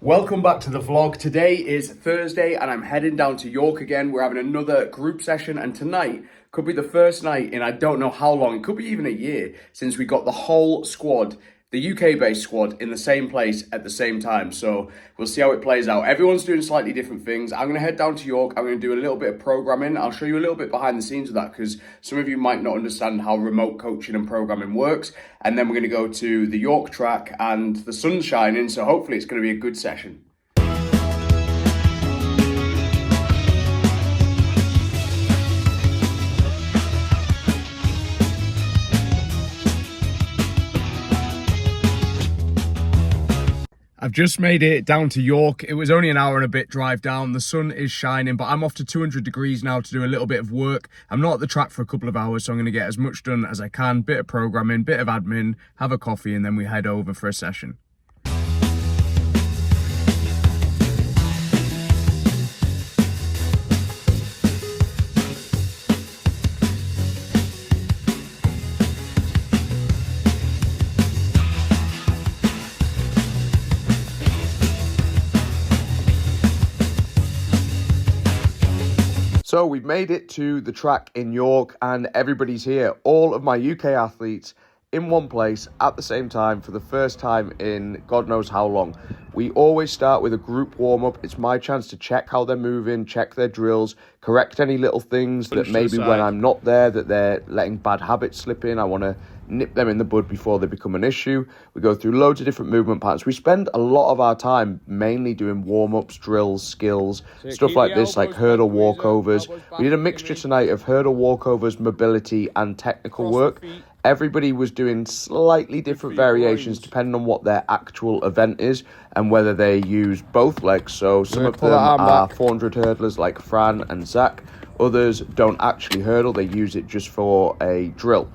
Welcome back to the vlog. Today is Thursday and I'm heading down to York again. We're having another group session and tonight could be the first night in I don't know how long, it could be even a year, since we got the whole squad, the UK-based squad, in the same place at the same time. So we'll see how it plays out. Everyone's doing slightly different things. I'm going to head down to York. I'm going to do a little bit of programming. I'll show you a little bit behind the scenes of that because some of you might not understand how remote coaching and programming works. And then we're going to go to the York track and the sun's shining. So hopefully it's going to be a good session. I've just made it down to York. It was only an hour and a bit drive down. The sun is shining, but I'm off to 200 degrees now to do a little bit of work. I'm not at the track for a couple of hours, so I'm going to get as much done as I can. Bit of programming, bit of admin, have a coffee, and then we head over for a session. So we've made it to the track in York and everybody's here. All of my UK athletes in one place at the same time for the first time in God knows how long. We always start with a group warm-up. It's my chance to check how they're moving, check their drills, correct any little things that maybe when I'm not there that they're letting bad habits slip in. I want to nip them in the bud before they become an issue. We go through loads of different movement patterns. We spend a lot of our time mainly doing warm-ups, drills, skills, stuff like this, like hurdle walkovers. We did a mixture tonight of hurdle walkovers, mobility, and technical work. Everybody was doing slightly different variations depending on what their actual event is and whether they use both legs. So some of them are 400 hurdlers like Fran and Zach. Others don't actually hurdle, they use it just for a drill.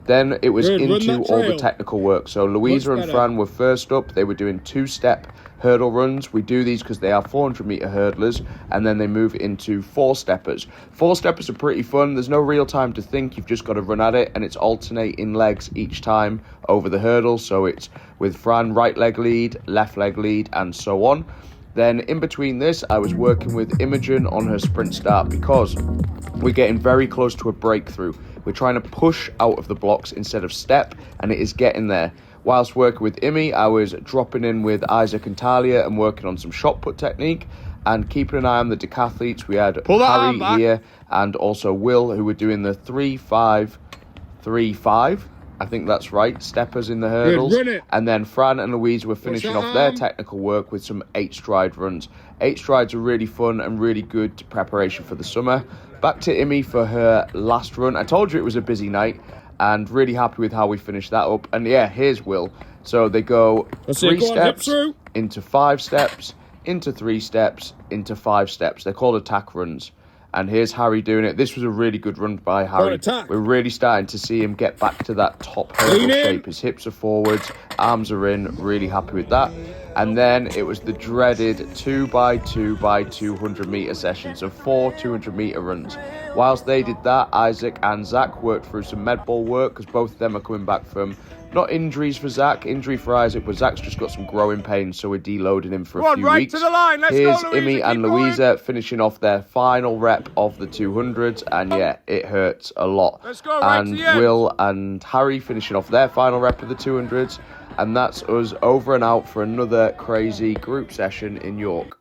Then it was into all the technical work. So Louisa and Fran were first up. They were doing two-step hurdle runs. We do these because they are 400-meter hurdlers, and then they move into four-steppers. Four-steppers are pretty fun. There's no real time to think. You've just got to run at it, and it's alternating legs each time over the hurdle. So it's with Fran, right leg lead, left leg lead, and so on. Then in between this, I was working with Imogen on her sprint start because we're getting very close to a breakthrough. We're trying to push out of the blocks instead of step, and it is getting there. Whilst working with Imi, I was dropping in with Isaac and Talia and working on some shot put technique and keeping an eye on the decathletes. We had Harry here and also Will, who were doing the 3-5-3-5. I think that's right, steppers in the hurdles. And then Fran and Louise were finishing off their technical work with some 8-stride runs. 8 strides are really fun and really good preparation for the summer. Back to Imi for her last run. I told you it was a busy night and really happy with how we finished that up. And yeah, here's Will. So they go 3 steps into 5 steps, into 3 steps, into 5 steps. They're called attack runs. And here's Harry doing it. This was a really good run by Harry. We're really starting to see him get back to that top hurdle shape. His hips are forwards, arms are in. Really happy with that. And then it was the dreaded 2x2 200 meter session. So 4 200-meter runs. Whilst they did that, Isaac and Zach worked through some med ball work because both of them are coming back from not injuries for Zach, injury for Isaac, but Zach's just got some growing pains, so we're deloading him for a few weeks. To the line. Here's Imi and Louisa finishing off their final rep of the 200s, and yeah, it hurts a lot. And Will and Harry finishing off their final rep of the 200s, and that's us over and out for another crazy group session in York.